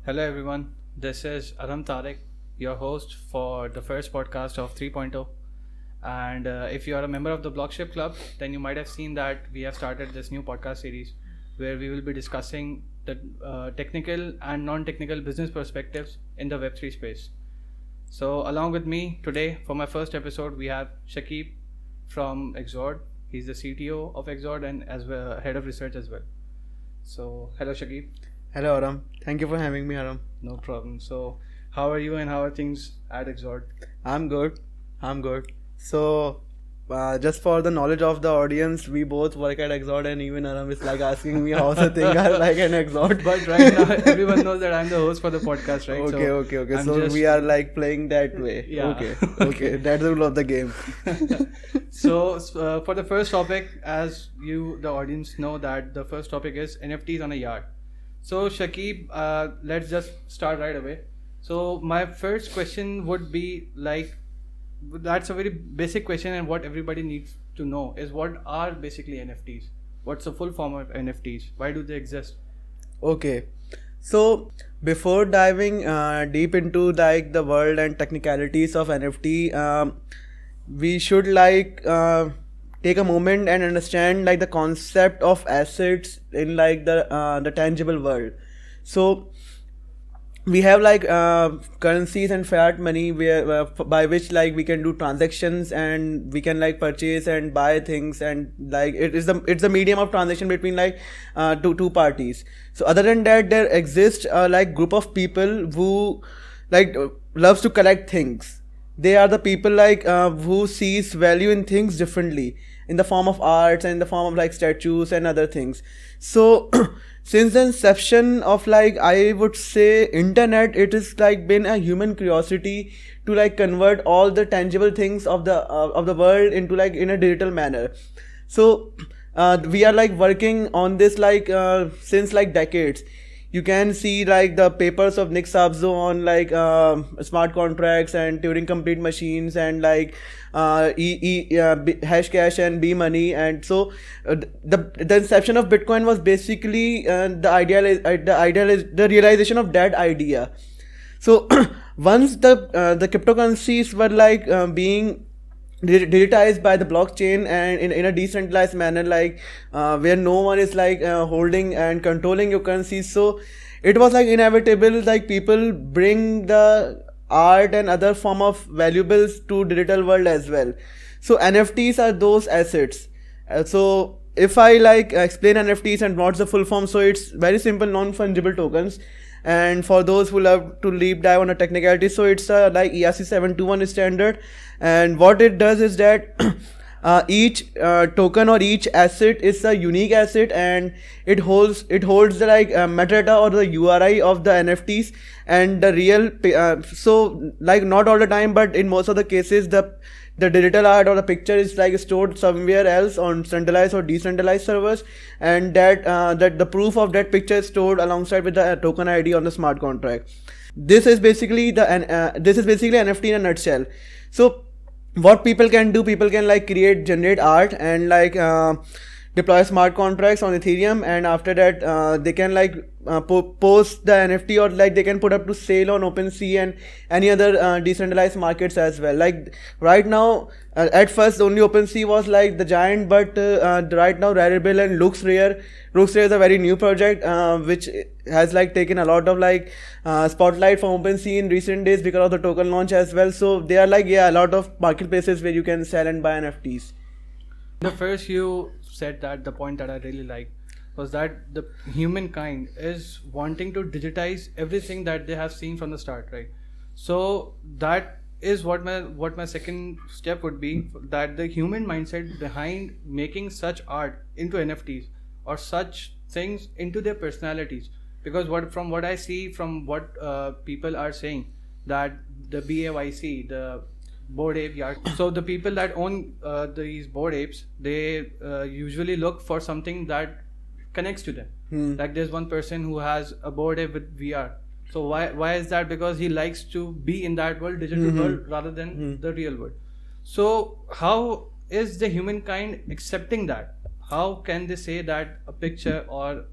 Hello everyone, this is Arham Tarek, your host for the first podcast of 3.0. And if you are a member of the Blockship Club, then you might have seen that we have started this new podcast series where we will be discussing the technical and non-technical business perspectives in the Web3 space. So along with me today for my first episode, we have Shakeib from Exord. He's the CTO of Exord and as well head of research as well. So hello Shakeib. Hello Arham. Thank you for having me, Arham. No problem. So, how are you and how are things at Exord? I'm good. So, just for the knowledge of the audience, we both work at Exord, and even Arham is like asking me how's the thing I like an Exord. But right now, everyone knows that I'm the host for the podcast, right? Okay. So we are like playing that way. Yeah. Okay. That's the rule of the game. So, for the first topic, as you, the audience, know that the first topic is NFTs on a yacht. So Shakeib, let's just start right away. So my first question would be like, that's a very basic question, and what everybody needs to know is what are basically NFTs? What's the full form of NFTs? Why do they exist? Okay. So before diving deep into like the world and technicalities of NFT, we should take a moment and understand like the concept of assets in like the tangible world. So we have like currencies and fiat money where by which like we can do transactions and we can like purchase and buy things, and like it's the medium of transaction between like two parties. So other than that, there exists like group of people who like loves to collect things. They are the people like who sees value in things differently, in the form of arts and in the form of like statues and other things. So since the inception of like I would say internet, it is like been a human curiosity to like convert all the tangible things of the world into like in a digital manner. So we are like working on this like since like decades. You can see like the papers of Nick Sabzo on like smart contracts and Turing complete machines and like Hashcash and B money. And so the inception of Bitcoin was basically the realization of that idea. So once the cryptocurrencies were like being digitized by the blockchain and in a decentralized manner, like where no one is like holding and controlling your currencies, so it was like inevitable like people bring the art and other form of valuables to digital world as well. So NFTs are those assets. So if I like explain NFTs and what's the full form, so it's very simple, non-fungible tokens. And for those who love to deep dive on a technicality, so it's like ERC 721 standard, and what it does is that each token or each asset is a unique asset, and it holds the like metadata or the URI of the NFTs and the real. So like not all the time, but in most of the cases, the digital art or the picture is like stored somewhere else on centralized or decentralized servers, and that the proof of that picture is stored alongside with the token ID on the smart contract. This is basically NFT in a nutshell. So what people can do, people can like generate art and like deploy smart contracts on Ethereum, and after that they can like post the NFT, or like they can put up to sale on OpenSea and any other decentralized markets as well. Like right now, at first only OpenSea was like the giant, but right now Rarible and LooksRare is a very new project which has like taken a lot of like spotlight from OpenSea in recent days because of the token launch as well. So they are like a lot of marketplaces where you can sell and buy NFTs. The first you said that the point that I really like was that the humankind is wanting to digitize everything that they have seen from the start, right? So that is what my second step would be, that the human mindset behind making such art into NFTs or such things into their personalities. Because from what I see, from what people are saying, that the BAYC, the Bored Ape Yacht. So the people that own these Bored Apes, they usually look for something that connects to them. Like there's one person who has a Bored Ape with VR. So why is that? Because he likes to be in that world, digital world, rather than the real world. So how is the humankind accepting that? How can they say that a picture or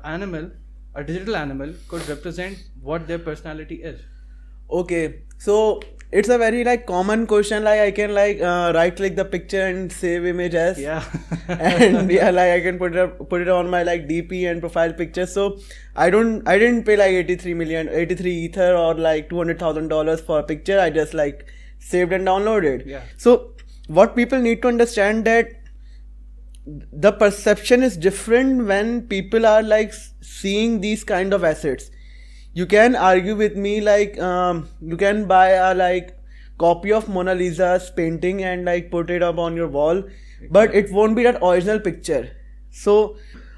animal a digital animal could represent what their personality is? Okay, so it's a very like common question. Like I can like right click the picture and save image as. Yeah. And yeah, like I can put it on my like DP and profile picture. So I didn't pay like 83 ether or like $200,000 for a picture. I just like saved and downloaded. Yeah. So what people need to understand that the perception is different when people are like seeing these kind of assets. You can argue with me like you can buy a like copy of Mona Lisa's painting and like put it up on your wall, but it won't be that original picture. So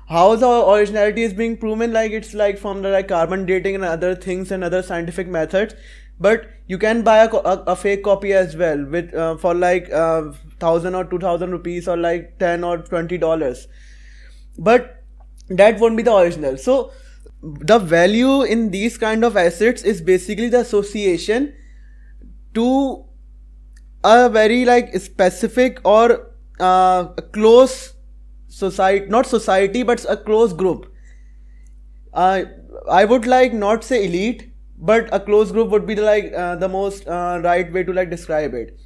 how the originality is being proven? Like it's like from the like carbon dating and other things and other scientific methods. But you can buy a fake copy as well with for like 1,000 or 2,000 rupees or like $10 or $20. But that won't be the original. So the value in these kind of assets is basically the association to a very like specific or a close society, not society, but a close group. I would like not say elite, but a close group would be like the most right way to like describe it.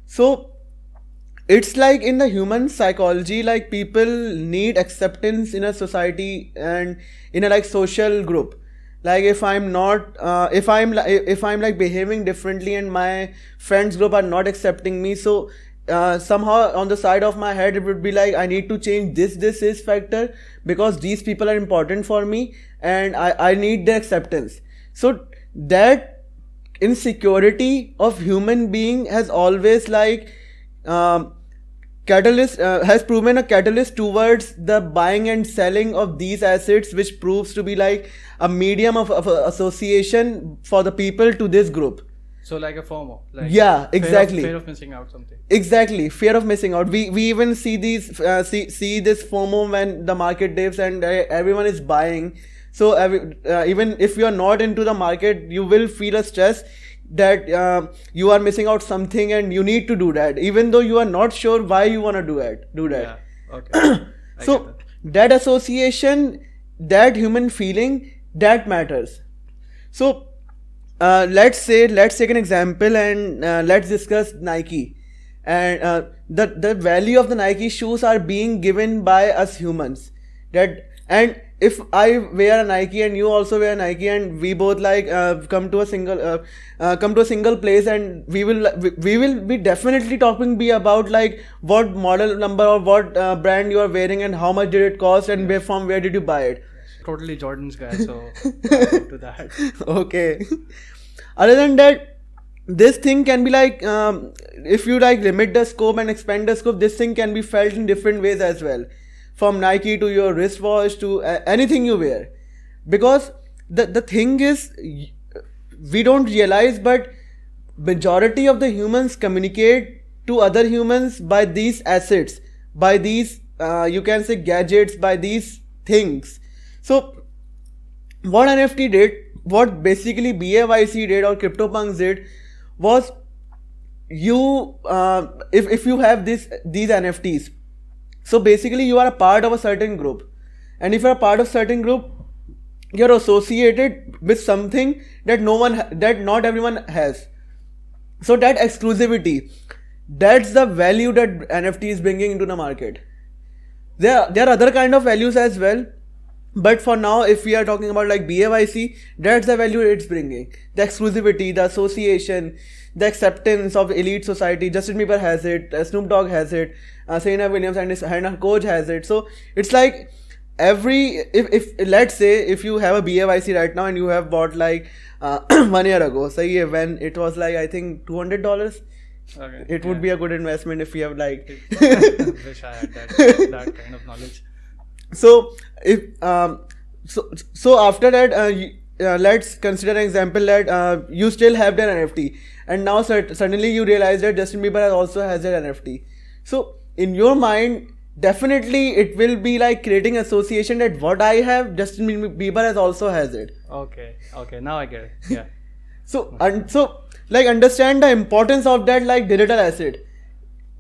So it's like in the human psychology, like people need acceptance in a society and in a like social group. Like if I'm not if I'm like behaving differently and my friends group are not accepting me, so somehow on the side of my head it would be like I need to change this factor because these people are important for me and I need their acceptance. So that insecurity of human being has always like catalyst has proven a catalyst towards the buying and selling of these assets, which proves to be like a medium of association for the people to this group. So like a FOMO. Like yeah, exactly. Fear of missing out something. Exactly, fear of missing out. We even see these see this FOMO when the market dips and everyone is buying. So even if you are not into the market, you will feel a stress that you are missing out something and you need to do that, even though you are not sure why you want to do that. Yeah. Okay. So that association, that human feeling, that matters. So let's take an example and let's discuss Nike. And the value of the Nike shoes are being given by us humans. And if I wear a Nike and you also wear a Nike and we both like come to a single place and we will be definitely talking about like what model number or what brand you are wearing and how much did it cost and from where did you buy it. Totally Jordan's guy, so I'll to that. Okay. Other than that, this thing can be like if you like limit the scope and expand the scope, this thing can be felt in different ways as well. From Nike to your wristwatch to anything you wear. Because the thing is, we don't realize, but majority of the humans communicate to other humans by these assets, by these you can say gadgets, by these things. So what NFT did, what basically BAYC did or CryptoPunks did was you if you have these NFTs, so basically you are a part of a certain group, and if you are a part of a certain group, you are associated with something that not everyone has. So that exclusivity, that's the value that NFT is bringing into the market. There are other kind of values as well, but for now, if we are talking about like BAYC, that's the value it's bringing. The exclusivity, the association, the acceptance of elite society. Justin Bieber has it, Snoop Dogg has it, Serena Williams and her coach has it. So it's like if let's say if you have a BAYC right now and you have bought like 1 year ago, say when it was like I think $200. Okay, it would be a good investment if you have like wish I had that kind of knowledge. So if so after that let's consider an example that you still have that NFT and now suddenly you realize that Justin Bieber also has that NFT. So in your mind, definitely it will be like creating association that what I have, Justin Bieber also has it. Okay, now I get it. Yeah. So like understand the importance of that like digital asset.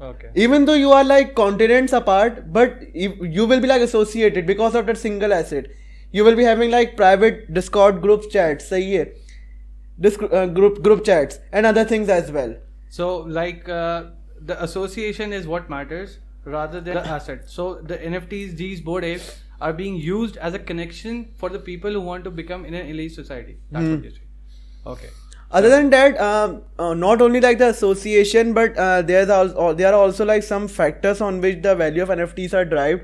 Okay. Even though you are like continents apart, but you will be like associated because of that single asset. you will be having like private Discord group chats, sahi hai? Group chats and other things as well. So like the association is what matters rather than the asset. So the NFTs, these board apes, are being used as a connection for the people who want to become in an elite society. That's what you say. Okay. Other than that, not only like the association, but there are also like some factors on which the value of NFTs are derived.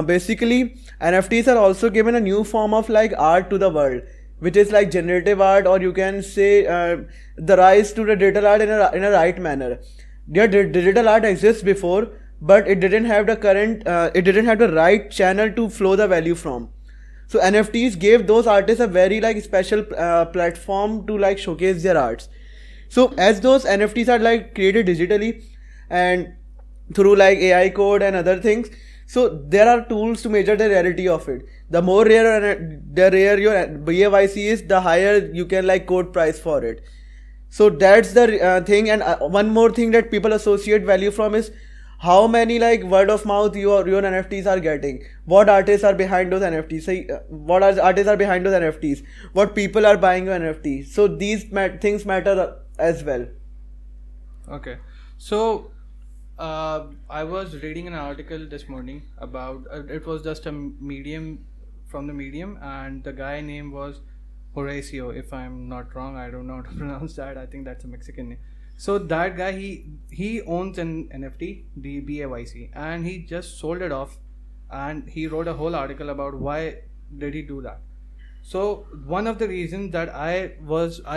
Basically, NFTs are also given a new form of like art to the world, which is like generative art, or you can say the rise to the digital art in a right manner. Digital art exists before, but it didn't have the right channel to flow the value from. So NFTs gave those artists a very like special platform to like showcase their arts. So as those NFTs are like created digitally and through like AI code and other things, so there are tools to measure the rarity of it. The more rare your BAYC is, the higher you can like quote price for it. So that's the thing. And one more thing that people associate value from is how many like word of mouth your NFTs are getting. What artists are behind those NFTs? What artists are behind those NFTs? What people are buying your NFTs? So these things matter as well. Okay. So I was reading an article this morning about it was just a Medium from the Medium, and the guy name was Horacio, if I'm not wrong. I don't know how to pronounce that. I think that's a Mexican name. So that guy, he owns an NFT, the BAYC, and he just sold it off, and he wrote a whole article about why did he do that. So one of the reasons that I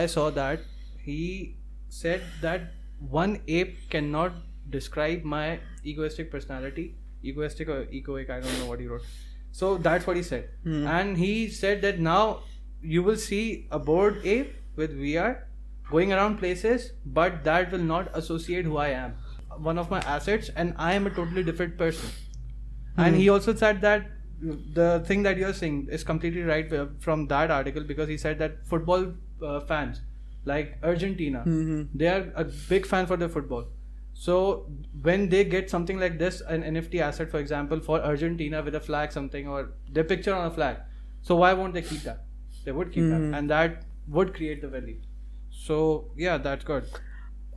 saw that he said that one ape cannot describe my egoistic personality, egoistic or egoic, I don't know what he wrote. So that's what he said. And he said that now you will see a bored ape with VR going around places, but that will not associate who I am, one of my assets, and I am a totally different person. And he also said that the thing that you're saying is completely right from that article, because he said that football fans like Argentina, they are a big fan for their football. So when they get something like this, an NFT asset, for example, for Argentina with a flag, something, or their picture on a flag, so why won't they keep that? They would keep that, and that would create the value. So yeah, that's good.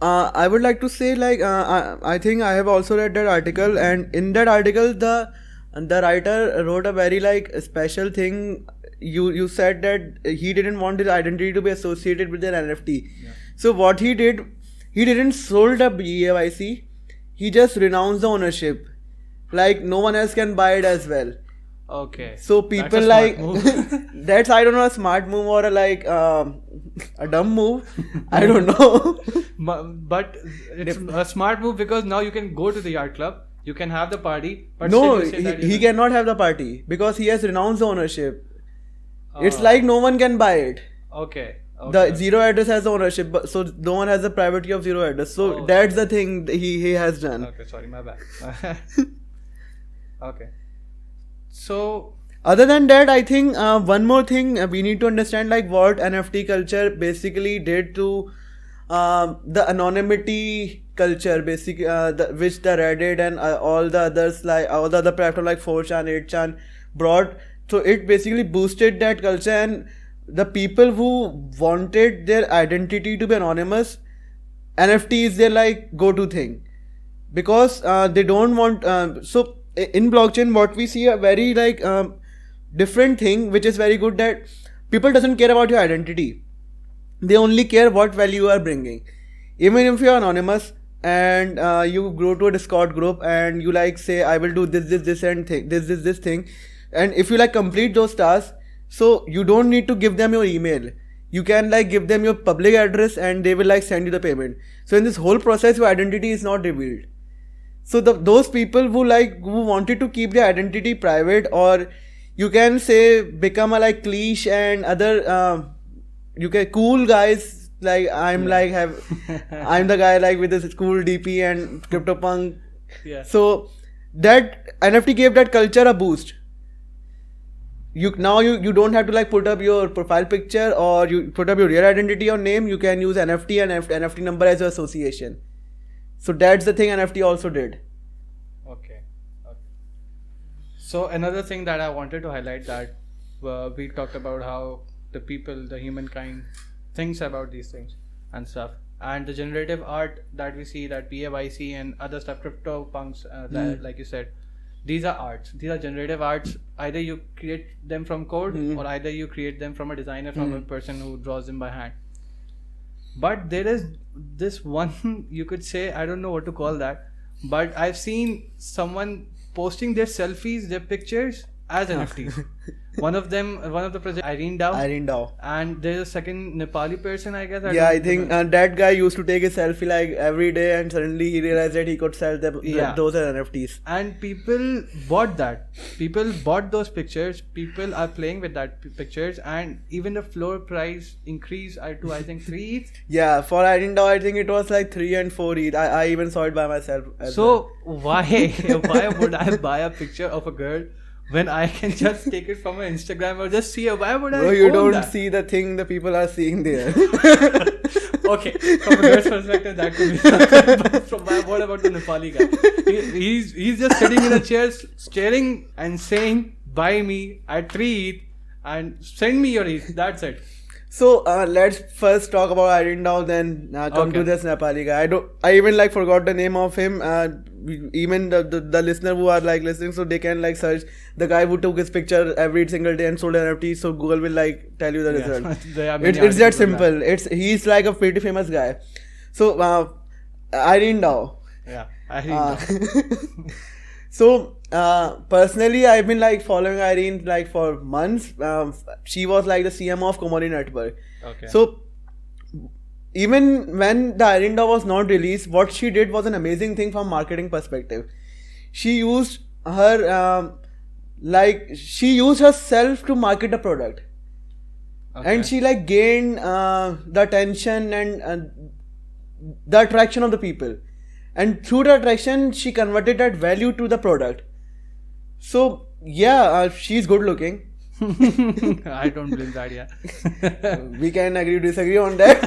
I would like to say like I think I have also read that article, and in that article the writer wrote a very like special thing. You said that he didn't want his identity to be associated with an NFT. Yeah. So what he did, he didn't sold a BAYC, he just renounced the ownership. Like no one else can buy it as well. Okay. So people like that's, I don't know, a smart move or a dumb move. I don't know. But it's a smart move, because now you can go to the yacht club, you can have the party. But no, he cannot have the party because he has renounced the ownership. It's like no one can buy it. Okay. The zero address has the ownership, but so no one has the privacy of zero address. So that's the thing he has done. Okay, sorry, my bad. Okay. So other than that, I think one more thing we need to understand, like what NFT culture basically did to the anonymity culture, basically which the Reddit and all the others, like all the other platforms like 4chan, 8chan brought. So it basically boosted that culture, and the people who wanted their identity to be anonymous, NFT is their like go-to thing, because they don't want so in blockchain what we see a very like different thing, which is very good, that people doesn't care about your identity, they only care what value you are bringing. Even if you are anonymous and you go to a Discord group and you like say I will do this and thing, this thing, and if you like complete those tasks, so you don't need to give them your email, you can like give them your public address and they will like send you the payment. So in this whole process your identity is not revealed. So those people who wanted to keep their identity private, or you can say become a like cliche and other you can cool guys, like I'm like I'm the guy like with this cool DP and CryptoPunk. Yeah. So that NFT gave that culture a boost. You don't have to like put up your profile picture or you put up your real identity or name. You can use NFT and NFT number as your association. So that's the thing NFT also did. Okay. So another thing that I wanted to highlight, that we talked about how the people, the humankind, thinks about these things and stuff. And the generative art that we see, that PAYC and other stuff, crypto punks, that, like you said, these are arts. These are generative arts. Either you create them from code, or either you create them from a designer, from a person who draws them by hand. But there is this one, you could say, I don't know what to call that, but I've seen someone posting their selfies, their pictures as NFTs. One of the projects, Irene Dao. And there's a second Nepali person, I guess. I think that guy used to take a selfie like every day, and suddenly he realized that he could sell them. Those are NFTs. And people bought that. People bought those pictures. People are playing with that pictures, and even the floor price increased to, I think, 3 ETH. Yeah, for Irene Dao, I think it was like 3 and 4 ETH. I even saw it by myself. So why would I buy a picture of a girl when I can just take it from my Instagram or just see her? Why would I? No, you don't see the thing the people are seeing there. Okay, from a girl's perspective, that could be. But what about the Nepali guy? He's just sitting in a chair, staring and saying, "Buy me at 3 ETH and send me your ETH." That's it. So let's first talk about Irene Dao, then come to this Nepali guy. I even like forgot the name of him. Even the listener who are like listening, so they can like search the guy who took his picture every single day and sold NFTs. So Google will like tell you the result. It's that simple. He's like a pretty famous guy. So Irene Dao. Yeah, Irene Dao. So personally, I've been like following Irene like for months. She was like the CMO of Komori Network. Okay. So even when the Irene Dao was not released, what she did was an amazing thing from marketing perspective. She used her she used herself to market a product. Okay. And she like gained the attention and the attraction of the people. And through the attraction, she converted that value to the product. So, yeah, she's good looking. I don't blame that, yeah. We can agree to disagree on that.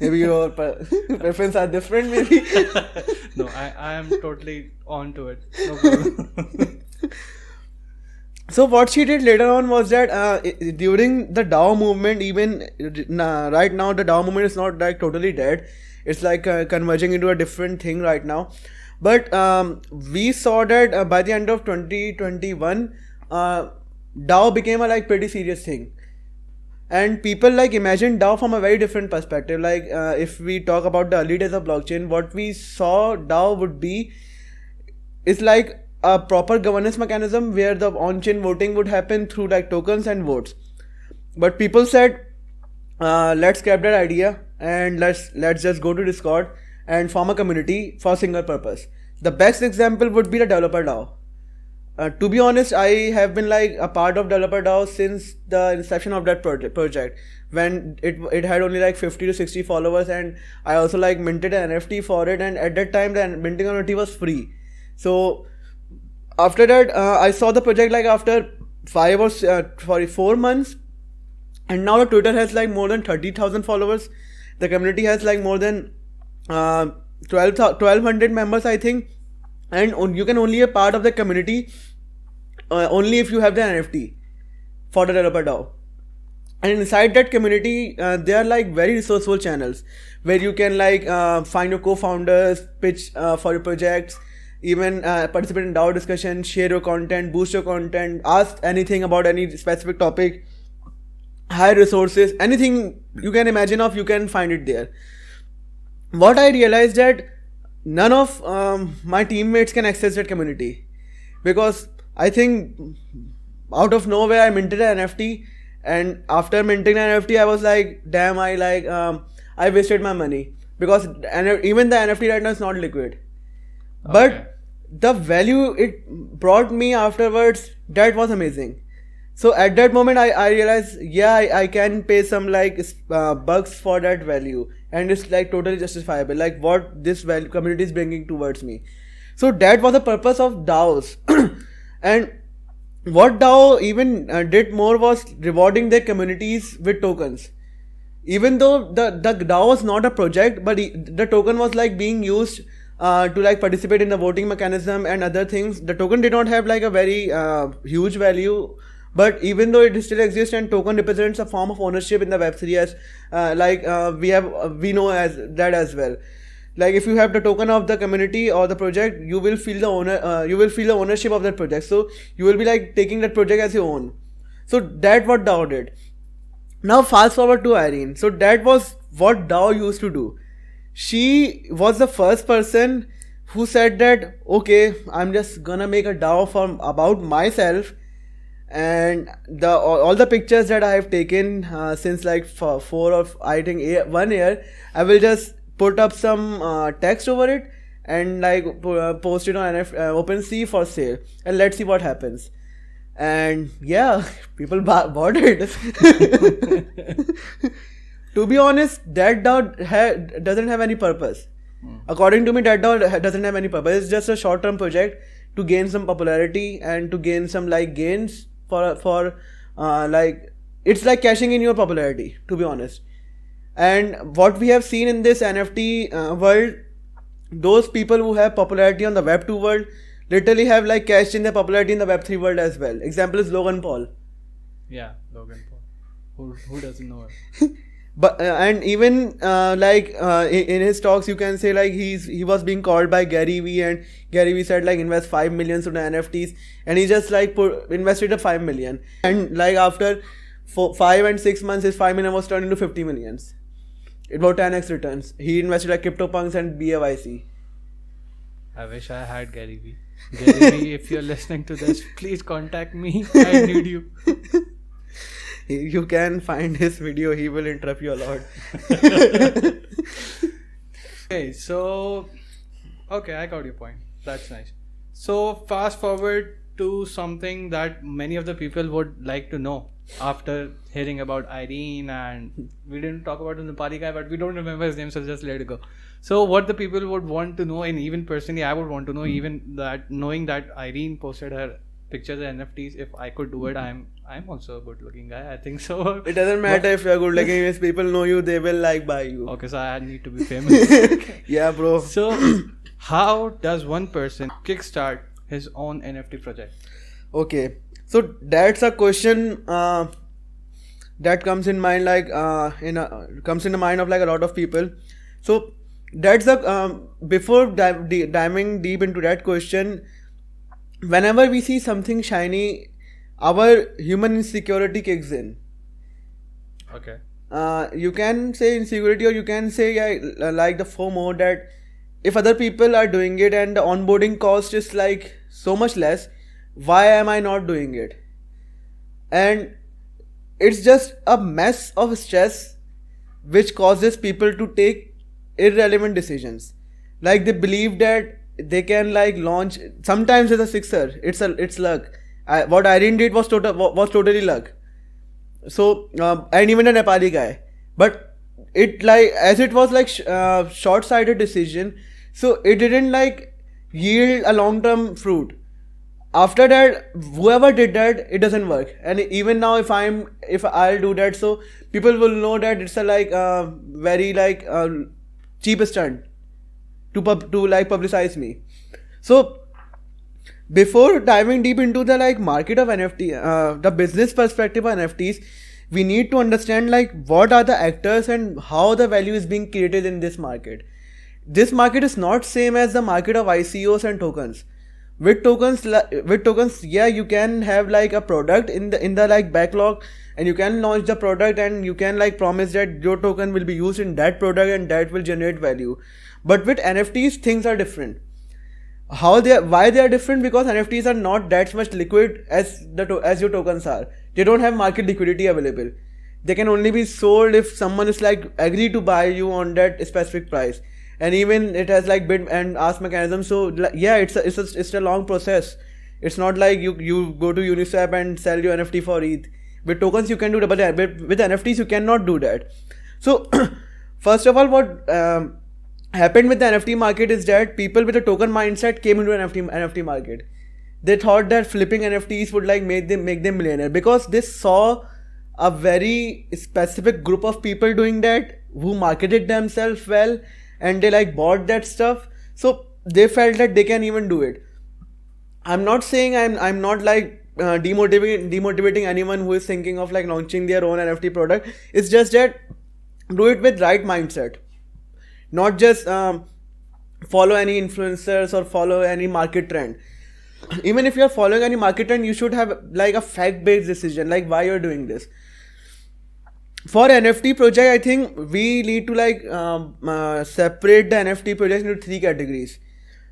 Maybe your preferences are different, maybe. No, I am totally on to it. No problem. So what she did later on was that during the DAO movement, even right now the DAO movement is not like totally dead. It's like converging into a different thing right now. But we saw that by the end of 2021, DAO became a like pretty serious thing. And people like imagine DAO from a very different perspective. Like if we talk about the early days of blockchain, what we saw DAO would be is like a proper governance mechanism where the on-chain voting would happen through like tokens and votes. But people said, let's scrap that idea and let's just go to Discord and form a community for a single purpose. The best example would be the developer DAO. To be honest, I have been like a part of developer DAO since the inception of that project when it had only like 50 to 60 followers, and I also like minted an NFT for it, and at that time the minting NFT was free. So after that I saw the project like after 4 months, and now the Twitter has like more than 30,000 followers. The community has like more than 1,200 members, I think, and you can only be a part of the community only if you have the NFT for the developer DAO. And inside that community, there are like very resourceful channels where you can like find your co-founders, pitch for your projects, even participate in DAO discussion, share your content, boost your content, ask anything about any specific topic, hire resources, anything you can imagine of, you can find it there. What I realized that none of my teammates can access that community, because I think out of nowhere I minted an NFT, and after minting an NFT I was like, damn, I wasted my money, because even the NFT right now is not liquid. Okay. But the value it brought me afterwards, that was amazing. So at that moment I realized, yeah, I can pay some like bucks for that value, and it's like totally justifiable, like what this value community is bringing towards me. So that was the purpose of DAOs. And what DAO even did more was rewarding their communities with tokens. Even though the DAO was not a project, but the token was like being used to like participate in the voting mechanism and other things. The token did not have like a very huge value, but even though it still exists, and token represents a form of ownership in the Web3 as we know as that as well. Like if you have the token of the community or the project, you will feel the ownership of that project. So you will be like taking that project as your own. So that what DAO did. Now fast forward to Irene. So that was what DAO used to do. She was the first person who said that, okay, I'm just gonna make a DAO about myself, and all the pictures that I have taken since like 1 year, I will just put up some text over it and like post it on OpenSea for sale, and let's see what happens. And yeah, people bought it. To be honest, that DAO doesn't have any purpose. According to me, that DAO doesn't have any purpose. It's just a short-term project to gain some popularity and to gain some like gains for like, it's like cashing in your popularity, to be honest. And what we have seen in this NFT world, those people who have popularity on the Web 2 world literally have like cashed in their popularity in the Web 3 world as well. Example is Logan Paul. Yeah, Logan Paul. Who doesn't know it? But and even in his talks, you can say like he was being called by Gary Vee, and Gary Vee said like invest 5 million to the NFTs, and he just like invested 5 million, and like after 5 and 6 months, his 5 million was turned into 50 millions. About 10x returns. He invested like CryptoPunks and BAYC. I wish I had Gary Vee. Gary Vee, if you're listening to this, please contact me. I need you. You can find his video. He will interrupt you a lot. Okay, so I got your point. That's nice. So fast forward to something that many of the people would like to know after hearing about Irene, and we didn't talk about the Nepali guy, but we don't remember his name, so just let it go. So what the people would want to know, and even personally I would want to know, even that knowing that Irene posted her pictures and NFTs, if I could do it, I'm also a good looking guy, I think so. It doesn't matter if you're good looking, if people know you, they will like buy you. Okay, so I need to be famous. Okay. Yeah, bro. So how does one person kickstart his own NFT project? Okay, so that's a question that comes in mind comes in the mind of like a lot of people. So that's before diving deep into that question, whenever we see something shiny, our human insecurity kicks in. Okay. You can say insecurity, or you can say like the FOMO, that if other people are doing it and the onboarding cost is like so much less, why am I not doing it? And it's just a mess of stress which causes people to take irrelevant decisions. Like they believe that they can like launch. Sometimes it's a sixer. It's luck. What Irene did was totally luck. So and even a Nepali guy, but it like as it was like short-sighted decision, so it didn't like yield a long-term fruit. After that, whoever did that, it doesn't work. And even now, if I'll do that, so people will know that it's a like very like cheap stunt to like publicize me. So before diving deep into the like market of NFT, the business perspective of NFTs, we need to understand like what are the actors and how the value is being created in this market. This market is not same as the market of ICOs and tokens. With tokens, yeah, you can have like a product in the like backlog, and you can launch the product, and you can like promise that your token will be used in that product and that will generate value. But with NFTs, things are different. Why they are different? Because NFTs are not that much liquid as your tokens are. They don't have market liquidity available. They can only be sold if someone is like agree to buy you on that specific price. And even it has like bid and ask mechanism. So yeah, it's a long process. It's not like you go to Uniswap and sell your NFT for ETH. With tokens you can do that, but with NFTs you cannot do that. So first of all, what happened with the NFT market is that people with a token mindset came into an NFT market. They thought that flipping NFTs would like make them millionaire, because they saw a very specific group of people doing that who marketed themselves well, and they like bought that stuff. So they felt that they can even do it. I'm not saying I'm not like demotivating anyone who is thinking of like launching their own NFT product. It's just that do it with right mindset, not just follow any influencers or follow any market trend. Even if you're following any market trend, you should have like a fact-based decision, like why you're doing this. For NFT project, I think we need to like separate the NFT projects into 3 categories.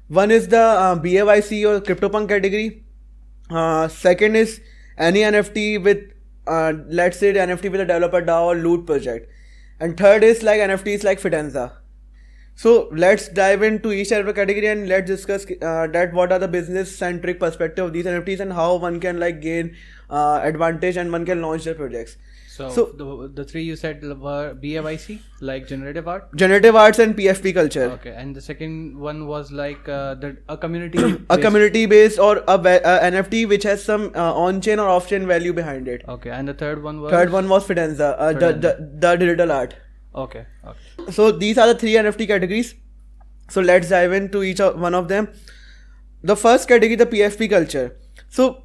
One is the BAYC or CryptoPunk category. Second is any NFT with, let's say the NFT with a developer DAO or loot project. And third is like NFTs like Fidenza. So let's dive into each category and let's discuss that what are the business centric perspective of these NFTs and how one can like gain advantage and one can launch their projects. So the 3 you said were BAYC, like generative art? Generative arts and PFP culture. Okay, and the second one was like a community a community based or a NFT which has some on-chain or off-chain value behind it. Okay, and the third one was? Third one was Fidenza, the digital art. Okay. So these are the 3 NFT categories. So let's dive into each one of them. The first category, the PFP culture. So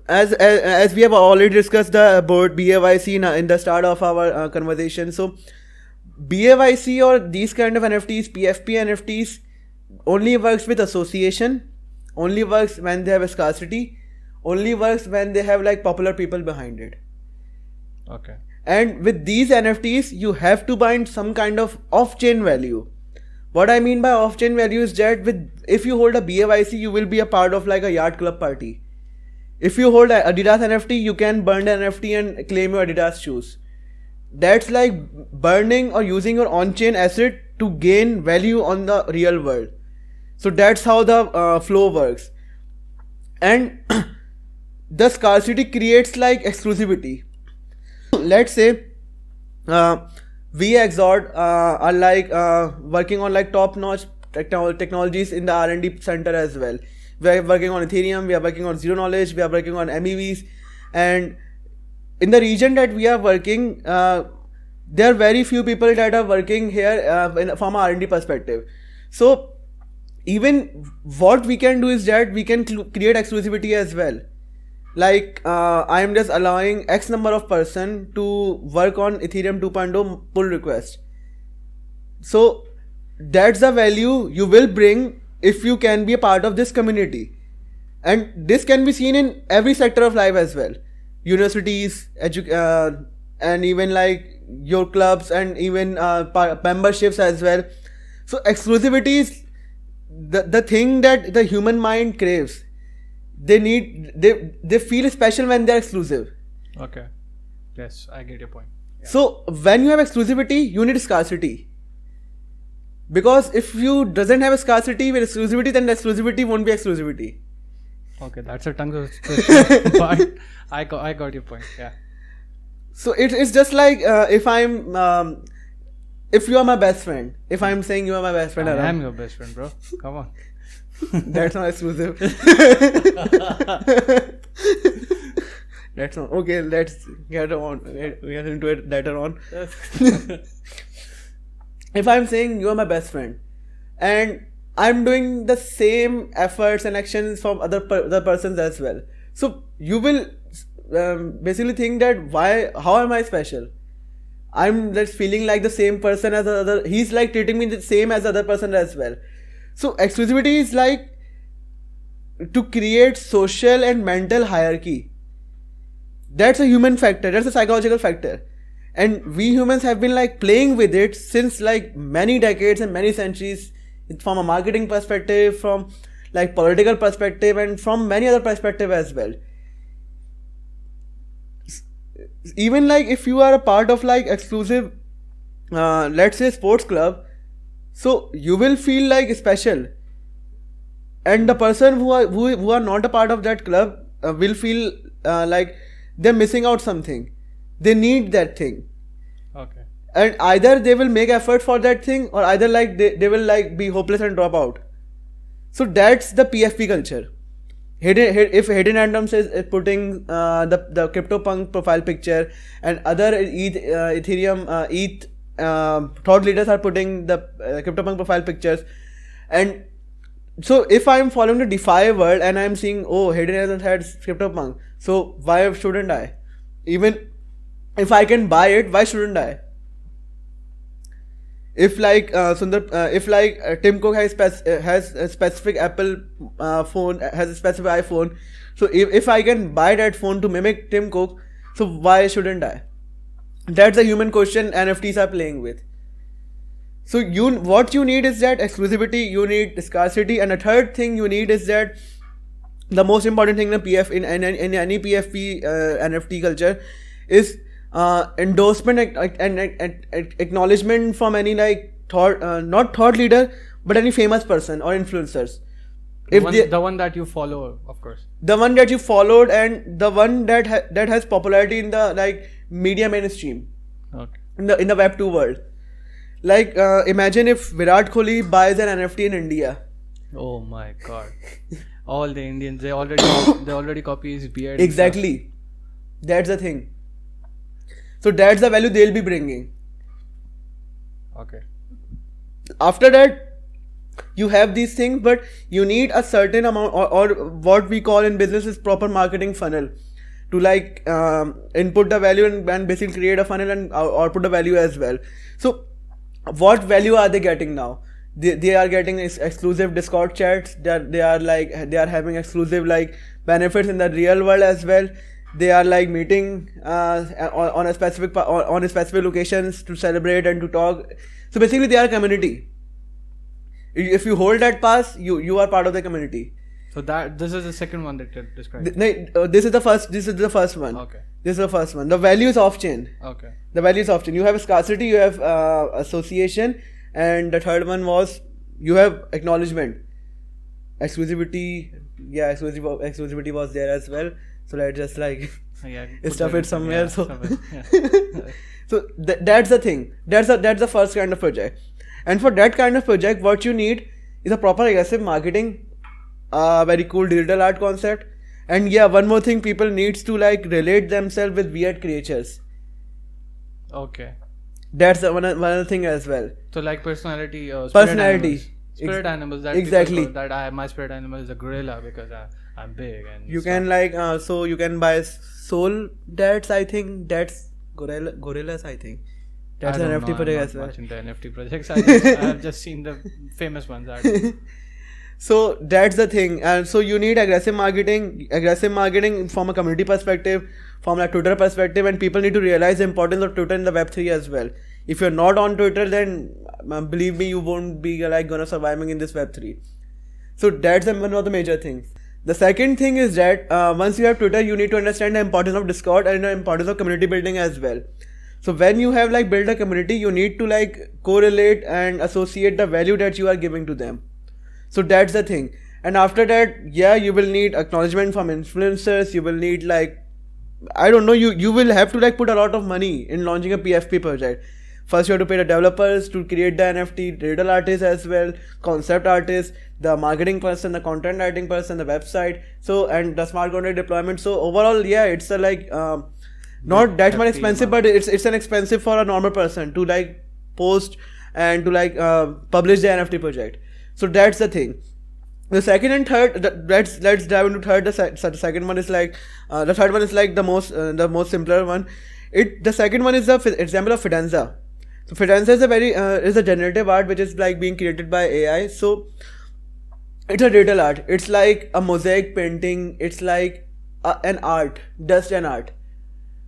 as we have already discussed about BAYC in the start of our conversation. So BAYC or these kind of NFTs, PFP NFTs only works with association, only works when they have a scarcity, only works when they have like popular people behind it. Okay. And with these NFTs, you have to bind some kind of off-chain value. What I mean by off-chain value is that if you hold a BAYC, you will be a part of like a yacht club party. If you hold a Adidas NFT, you can burn the NFT and claim your Adidas shoes. That's like burning or using your on-chain asset to gain value on the real world. So that's how the flow works. And the scarcity creates like exclusivity. Let's say we Exod are like working on like top-notch technologies in the R&D center as well. We are working on Ethereum, we are working on zero knowledge, we are working on MEVs, and in the region that we are working, there are very few people that are working here from an R&D perspective. So even what we can do is that we can create exclusivity as well. Like I am just allowing X number of person to work on Ethereum 2.0 pull request. So that's the value you will bring if you can be a part of this community. And this can be seen in every sector of life as well. Universities, and even like your clubs and even memberships as well. So exclusivity is the thing that the human mind craves. They feel special when they're exclusive. Okay. Yes, I get your point. Yeah. So when you have exclusivity, you need scarcity. Because if you doesn't have a scarcity with exclusivity, then the exclusivity won't be exclusivity. Okay, that's a tongue twister, but I got your point. Yeah. So it's just like if you are my best friend, if I'm saying you are my best friend, I am your best friend, bro. Come on. That's not exclusive. That's not okay. Let's get on. We get into it later on. If I'm saying you are my best friend, and I'm doing the same efforts and actions from other persons as well, so you will basically think that how am I special? I'm just feeling like the same person as the other. He's like treating me the same as the other person as well. So exclusivity is like to create social and mental hierarchy. That's a human factor. That's a psychological factor. And we humans have been like playing with it since like many decades and many centuries, from a marketing perspective, from like political perspective, and from many other perspective as well. Even like if you are a part of like exclusive, let's say sports club, so you will feel like special. And the person who are not a part of that club will feel like they're missing out something. They need that thing. Okay. And either they will make effort for that thing, or either like they will like be hopeless and drop out. So that's the PFP culture. If Hidden Randoms is putting the CryptoPunk profile picture, and other Ethereum thought leaders are putting the CryptoPunk profile pictures, and So if I'm following the DeFi world and I'm seeing, oh, Hayden hasn't had CryptoPunk, so why shouldn't I? Even if I can buy it, why shouldn't I? If like Tim Cook has a specific Apple phone, has a specific iPhone, so if I can buy that phone to mimic Tim Cook, so why shouldn't I? That's a human question NFTs are playing with. So what you need is that exclusivity, you need scarcity, and a third thing you need is that the most important thing in any PFP NFT culture is endorsement and acknowledgement from any like not thought leader, but any famous person or influencers. The one that you follow, of course. The one that you followed, and the one that has popularity in the like media mainstream. Okay. In the Web 2 world. Like imagine if Virat Kohli buys an NFT in India. Oh my god! All the Indians they already copy his beard. Exactly, that's the thing. So that's the value they'll be bringing. Okay. After that, you have these things, but you need a certain amount, or what we call in business is proper marketing funnel, to like input the value and basically create a funnel and output the value as well. So what value are they getting now? They are getting exclusive Discord chats. They are having exclusive like benefits in the real world as well. They are like meeting on a specific locations to celebrate and to talk. So basically, they are a community. If you hold that pass, you are part of the community. So this is the second one that you described. This is the first. This is the first one. Okay. This is the first one. The value is off chain. Okay. The value is off chain. You have scarcity. You have association, and the third one was you have acknowledgement, exclusivity. Yeah, exclusivity was there as well. So let's just like stuff it somewhere. So that's the thing. That's the first kind of project. And for that kind of project, what you need is a proper aggressive marketing, very cool digital art concept, and yeah, one more thing, people needs to like relate themselves with weird creatures. Okay. That's one other thing as well. So like personality. Spirit animals. That exactly. My spirit animal is a gorilla because I'm big and. You can like so you can buy soul. That's I think that's gorillas. I think. That's an NFT project as well. I'm not watching the NFT projects. I have just seen the famous ones. So that's the thing, and so you need aggressive marketing from a community perspective, from a Twitter perspective, and people need to realize the importance of Twitter in the Web3 as well. If you're not on Twitter, then believe me, you won't be like gonna surviving in this Web3. So that's one of the major things. The second thing is that once you have Twitter, you need to understand the importance of Discord and the importance of community building as well. So when you have like built a community, you need to like correlate and associate the value that you are giving to them. So that's the thing. And after that, yeah, you will need acknowledgement from influencers. You will need like, I don't know, you will have to like put a lot of money in launching a PFP project. First you have to pay the developers to create the NFT, digital artists as well, concept artists, the marketing person, the content writing person, the website, so and the smart contract deployment. So overall, yeah, it's a like not that much expensive, but it's an expensive for a normal person to like post and to like publish the NFT project. So that's the thing. The second and third, let's dive into third. The second one is like the third one is like the most simpler one. The second one is the example of Fidenza. So Fidenza is a generative art which is like being created by AI. So it's a digital art. It's like a mosaic painting. It's like an art, just an art.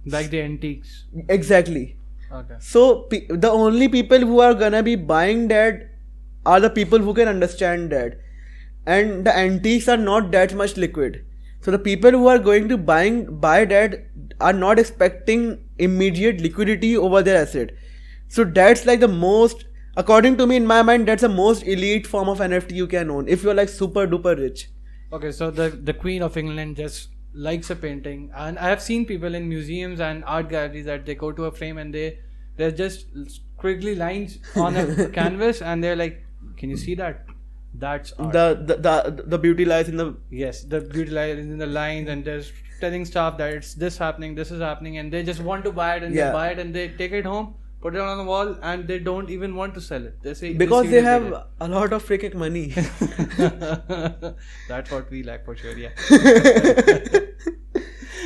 Like the antiques. Exactly. Okay. So the only people who are gonna be buying that are the people who can understand that, and the antiques are not that much liquid. So the people who are going to buy that are not expecting immediate liquidity over their asset. So that's like the most, according to me, in my mind, that's the most elite form of NFT you can own if you're like super duper rich. Okay, so the Queen of England just likes a painting, and I have seen people in museums and art galleries that they go to a frame and they're just squiggly lines on a canvas, and they're like, can you see that? That's art. The beauty lies in the... Yes, the beauty lies in the lines, and they're telling stuff that it's this happening, this is happening, and they just want to buy it, and they buy it and they take it home put it on the wall, and they don't even want to sell it. They say because see they it have later. a lot of freaking money. That's what we lack for sure. Yeah.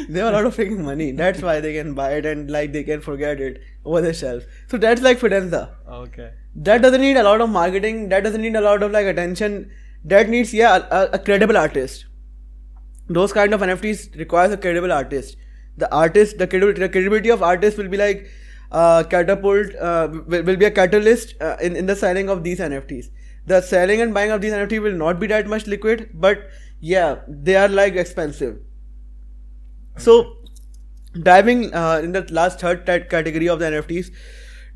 They have a lot of freaking money. That's why they can buy it and like they can forget it over the shelf. So that's like Fidenza. Okay. That doesn't need a lot of marketing. That doesn't need a lot of like attention. That needs a credible artist. Those kind of NFTs requires a credible artist. The credibility of artists will be like will be a catalyst in the selling of these NFTs. The selling and buying of these NFT will not be that much liquid, but yeah, they are like expensive. So diving in the last third category of the NFTs,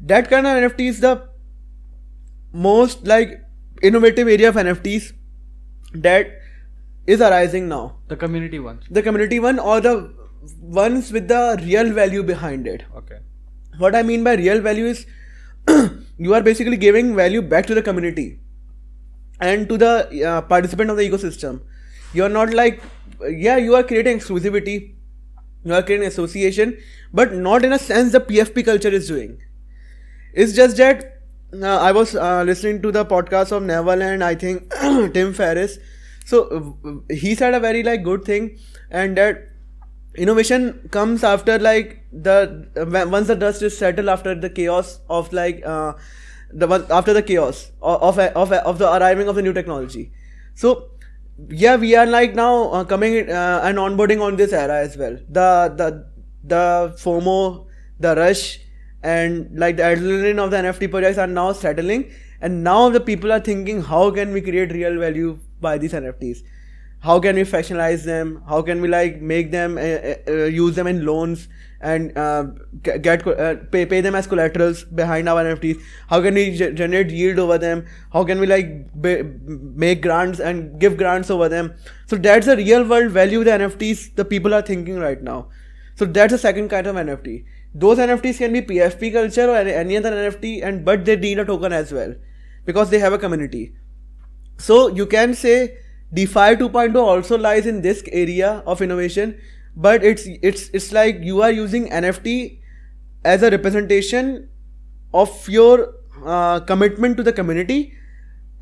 that kind of NFT is the most like innovative area of NFTs that is arising now. The community ones. The community one or the ones with the real value behind it. Okay. What I mean by real value is you are basically giving value back to the community and to the participant of the ecosystem. You are not like, yeah, you are creating exclusivity, you are creating association, but not in a sense the PFP culture is doing. It's just that I was listening to the podcast of Neville and I think Tim Ferriss. So he said a very like good thing, and that innovation comes after like once the dust is settled, after the chaos of like after the chaos of the arriving of the new technology. So yeah, we are like now coming and onboarding on this era as well. The FOMO, the rush, and like the adrenaline of the NFT projects are now settling, and now the people are thinking, how can we create real value by these NFTs? How can we fractionalize them? How can we like make them use them in loans and pay them as collaterals behind our NFTs? How can we generate yield over them? How can we like make grants and give grants over them? So that's the real world value the NFTs the people are thinking right now. So that's the second kind of NFT. Those NFTs can be PFP culture or any other NFT, but they need a token as well because they have a community. So you can say DeFi 2.0 also lies in this area of innovation, but it's like you are using NFT as a representation of your commitment to the community,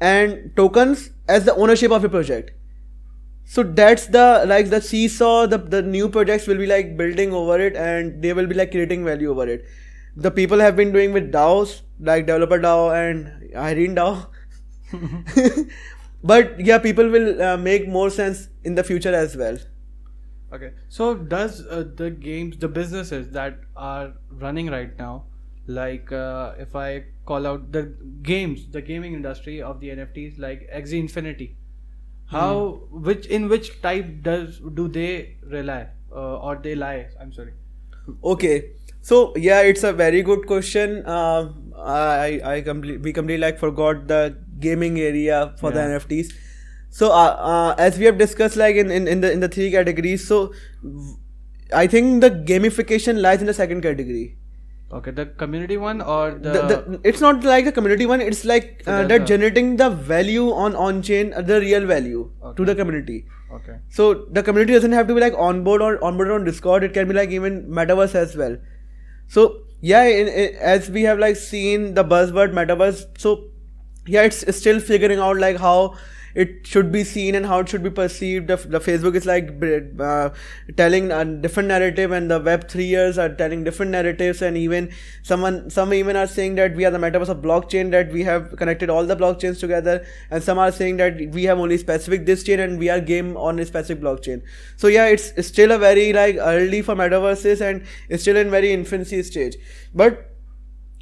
and tokens as the ownership of a project. So that's the seesaw. The new projects will be like building over it, and they will be like creating value over it. The people have been doing with DAOs like Developer DAO and Irene DAO. But yeah, people will make more sense in the future as well. Okay. So does the businesses that are running right now, like if I call out the gaming industry of the NFTs, like Axie Infinity, which type do they rely or they lie? I'm sorry. Okay. So yeah, it's a very good question. We completely like forgot the gaming area for the NFTs. So as we have discussed like in the three categories, so I think the gamification lies in the second category. Okay, the community one or it's not like the community one, it's like that generating the value on chain, the real value to the community. Okay. So the community doesn't have to be like onboarded on Discord, it can be like even metaverse as well. So yeah, as we have like seen the buzzword metaverse, so yeah, it's still figuring out like how it should be seen and how it should be perceived. The Facebook is like telling a different narrative, and the Web3ers are telling different narratives, and even some even are saying that we are the metaverse of blockchain, that we have connected all the blockchains together, and some are saying that we have only specific this chain and we are game on a specific blockchain. So yeah, it's still a very like early for metaverses, and it's still in very infancy stage. But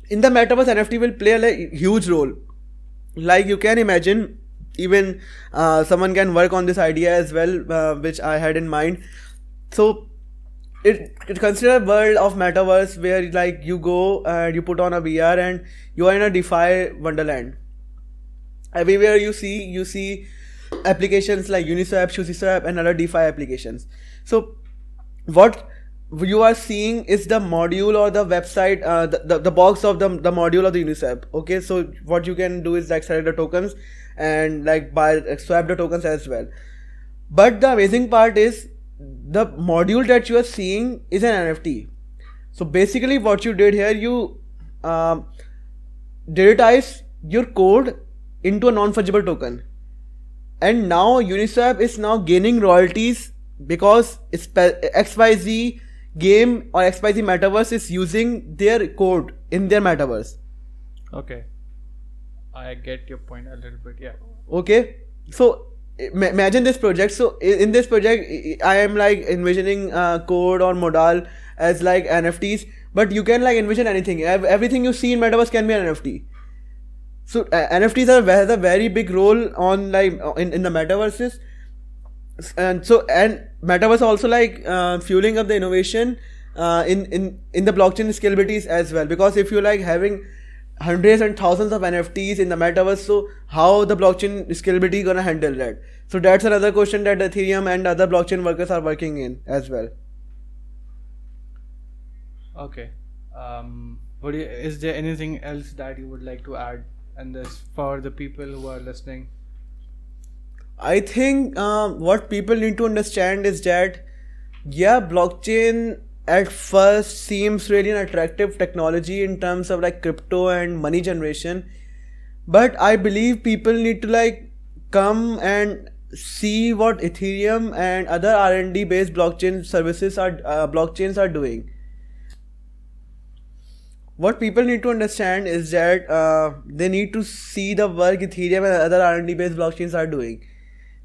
in the metaverse, NFT will play a like huge role. Like you can imagine, even someone can work on this idea as well, which I had in mind. So it consider a world of metaverse where like you go and you put on a VR and you are in a DeFi wonderland. Everywhere you see applications like Uniswap, SushiSwap, and other DeFi applications. So what you are seeing is the module or the website, the box of the module of the Uniswap. Okay, so what you can do is like select the tokens and like swap the tokens as well. But the amazing part is the module that you are seeing is an NFT. So basically what you did here, you digitize your code into a non-fungible token. And now Uniswap is now gaining royalties because XYZ game or XYZ metaverse is using their code in their metaverse. Okay, I get your point a little bit. Yeah. Okay, so imagine this project. So in this project, I am like envisioning code or modal as like NFTs, but you can like envision anything. Everything you see in metaverse can be an NFT. So NFTs has a very big role on like in the metaverses, and metaverse also like fueling up the innovation in the blockchain scalabilities as well. Because if you like having hundreds and thousands of NFTs in the metaverse, so how the blockchain scalability gonna handle that? So that's another question that Ethereum and other blockchain workers are working in as well. Okay. Is there anything else that you would like to add in this for the people who are listening? I think what people need to understand is that, yeah, blockchain at first seems really an attractive technology in terms of like crypto and money generation, but I believe people need to like come and see what Ethereum and other R&D based blockchain services are blockchains are doing. What people need to understand is that they need to see the work Ethereum and other R&D based blockchains are doing,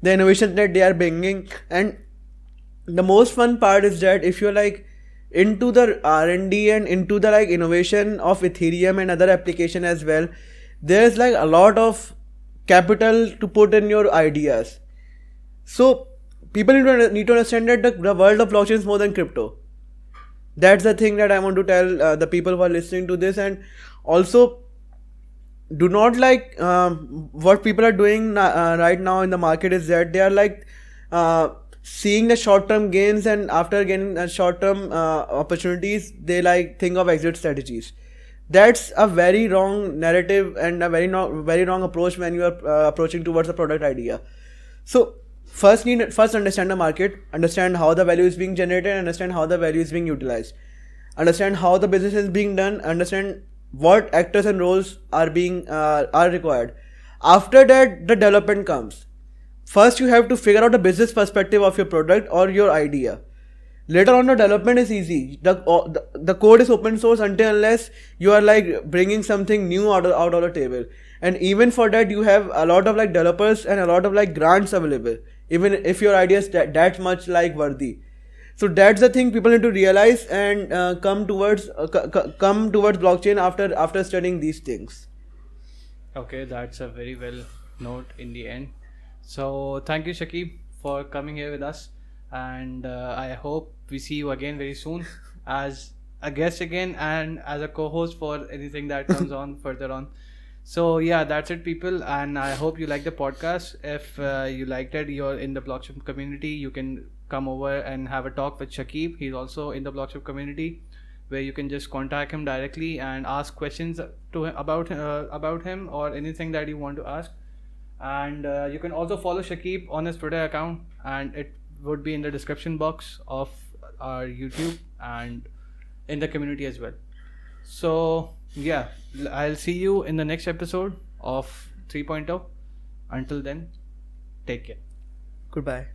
the innovation that they are bringing. And the most fun part is that if you're like into the R&D and into the like innovation of Ethereum and other application as well, there's like a lot of capital to put in your ideas. So people need to understand that the world of blockchain is more than crypto. That's the thing that I want to tell the people who are listening to this. And also, do not like what people are doing right now in the market is that they are like seeing the short-term gains, and after getting short-term opportunities, they like think of exit strategies. That's a very wrong narrative and a very wrong approach when you are approaching towards a product idea. So first understand the market, understand how the value is being generated, understand how the value is being utilized, understand how the business is being done, understand what actors and roles are required. After that, the development comes. First, you have to figure out the business perspective of your product or your idea. Later on, the development is easy. The code is open source until unless you are like bringing something new out of the table. And even for that, you have a lot of like developers and a lot of like grants available, even if your idea is that much like worthy. So that's the thing people need to realize and come towards blockchain after studying these things. Okay, that's a very well note in the end. So thank you, Shakeib, for coming here with us, and I hope we see you again very soon as a guest again and as a co-host for anything that comes on further on. So yeah, that's it, people, and I hope you like the podcast. If you liked it, you're in the Blockship community, you can come over and have a talk with Shakeib. He's also in the Blockship community, where you can just contact him directly and ask questions to him about him or anything that you want to ask. And you can also follow Shakeib on his Twitter account, and it would be in the description box of our YouTube and in the community as well. So yeah, I'll see you in the next episode of 3.0. Until then, take care. Goodbye.